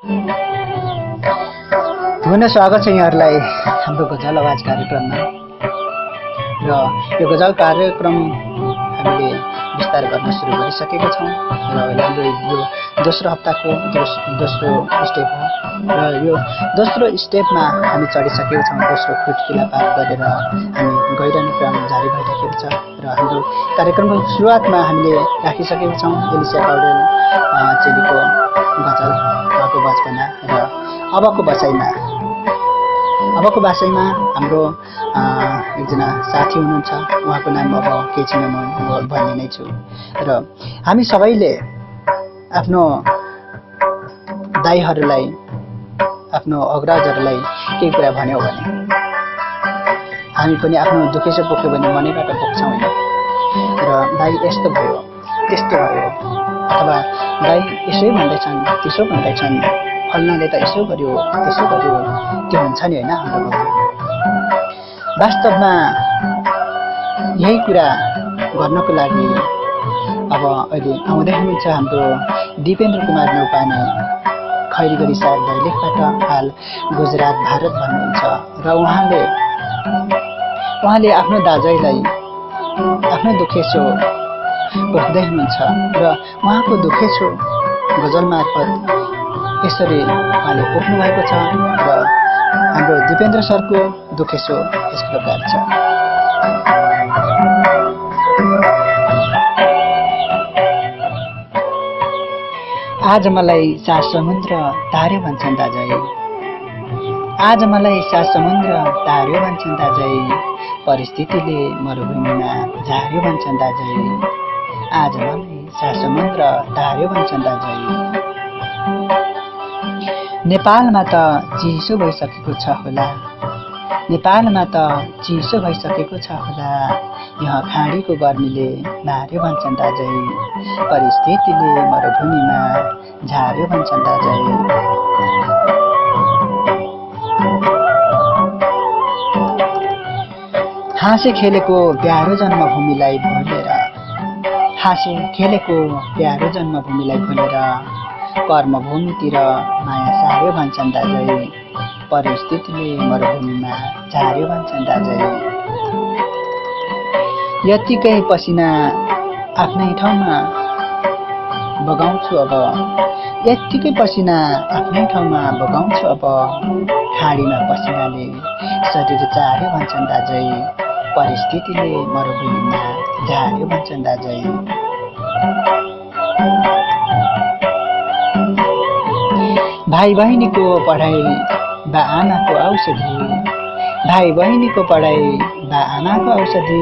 पुनः स्वागत छ यहाँहरूलाई हाम्रो गजल आवाज कार्यक्रममा। र यो गजल कार्यक्रम हामीले विस्तार गर्न सुरु गरिसकेका छौँ र हाम्रो यो दोस्रो हप्ताको दोस्रो स्टेप हो र यो दोस्रो स्टेपमा हामी चढिसकेका छौँ। दोस्रो खुट्किला पार गरेर हामी गइरहने क्रम जारी भइरहेको छ र हाम्रो कार्यक्रमको सुरुवातमा हामीले राखिसकेका छौँ एलिसा पौडेल चेलीको गजल उहाँको बचपना र अबको बासाइमा हाम्रो एकजना साथी हुनुहुन्छ, उहाँको नाम अब केही छैन म भन्ने नै छु। र हामी सबैले आफ्नो दाइहरूलाई, आफ्नो अग्रजहरूलाई केही कुरा भन्यो भने हामी पनि आफ्नो दुखेसो पोख्यो भने मनैबाट पोख्छौँ होइन। र दाइ यस्तो भयो त्यस्तो भयो अथवा दाइ यसै भन्दैछन् त्यसो भन्दैछन्, फल्नाले त यसो गर्यो त्यसो गर्यो, त्यो हुन्छ नि होइन हाम्रो गाउँमा। वास्तवमा यही कुरा गर्नको लागि अब अहिले आउँदै हुनुहुन्छ हाम्रो दिपेन्द्र कुमार न्यौपाने, खैरीगढी साग दैलेखबाट, हाल गुजरात भारत भन्नुहुन्छ। र उहाँले आफ्नो दाजुलाई आफ्नो दुखेसो पोख्दै हुनुहुन्छ र उहाँको दुखेसो गजल मार्फत यसरी उहाँले पोख्नु भएको छ। र हाम्रो दिपेन्द्र सरको दुखेसो यस प्रकार छ। आज मलाई सात समुद्र तार्यो भन्छन् दाजै, आज मलाई सात समुद्र तार्यो भन्छन् दाजै, परिस्थितिले मरुभूमिमा झार्यो भन्छन् दाजै, आज मलाई सात समुद्र तार्यो भन्छन् दाजै। नेपालमा त चिसो भइसकेको छ होला, नेपालमा त चिसो भइसकेको छ होला, यहाँ खाडीको गर्मीले मार्यो भन्छन् दाजै, परिस्थितिले मरुभूमिमा झार्यो भन्छन् दाजै। हाँसे खेलेको प्यारो जन्मभूमिलाई भुलेर, हाँसे खेलेको प्यारो जन्मभूमिलाई भुलेर, कर्मभूमितिर माया सार्यो भन्छन् दाजै, परिस्थितिले मरुभूमिमा झार्यो भन्छन् दाजै। यत्तिकै पसिना आफ्नै ठाउँमा बगाउँछु अब, यत्तिकै पसिना आफ्नै ठाउँमा बगाउँछु अब, खाडीमा पसिनाले शरीर चार्यो भन्छन् दाजै, परिस्थितिले मरुभूमिमा झार्यो भन्छन् दाजै। भाइ बहिनीको पढाइ बा आमाको औषधि, भाइ बहिनीको पढाइ बा आमाको औषधि,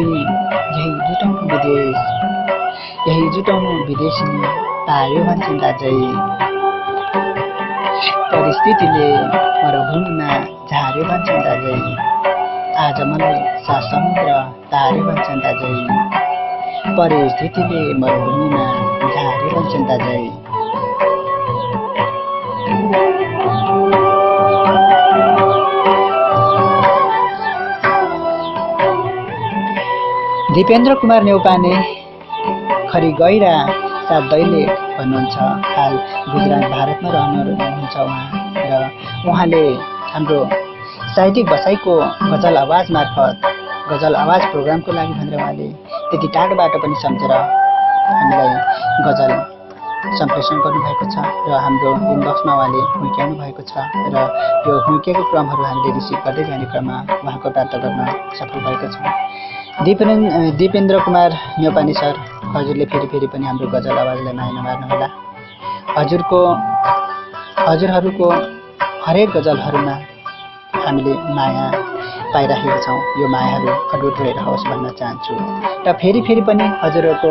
यही जुटाउनु विदेशी पायो भन्छन् दाजै, परिस्थितिले मरुभूमिमा झार्यो भन्छन् दाजै, आज मलाई सात समुद्र तार्यो भन्छन् दाजै, परिस्थितिले मरुभूमिमा झार्यो भन्छन् दाजै। दिपेन्द्र कुमार न्यौपाने, खैरीगढी साग दैलेख भन्नुहुन्छ, हाल गुजरात भारतमा रहनुहुन्छ उहाँ। र उहाँले हाम्रो साहित्यिक बसाइको गजल आवाज मार्फत गजल आवाज प्रोग्रामको लागि भनेर उहाँले त्यति टाढोबाट पनि सम्झेर हामीलाई गजल सम्प्रेषण गर्नुभएको छ र हाम्रो इनबक्समा उहाँले हुर्क्याउनु भएको छ र यो हुर्किएको क्रमहरू हामीले रिसिभ गर्दै जाने क्रममा उहाँको प्राप्त गर्न सफल भएको छौँ। दिपेन्द्र कुमार न्यौपाने सर, हजुरले फेरि पनि हाम्रो गजल आवाजलाई माया नमार्नुहोला। हजुरहरूको हरेक गजलहरूमा हामीले माया पाइरहेका छौँ, यो मायाहरू अडुट रहिरहोस् भन्न चाहन्छु। र फेरि पनि हजुरहरूको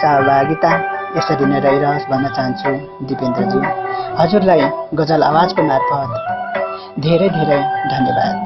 सहभागिता यसरी नै रहिरहोस् भन्न चाहन्छु। दिपेन्द्रजी, हजुरलाई गजल आवाजको मार्फत धेरै धेरै धन्यवाद।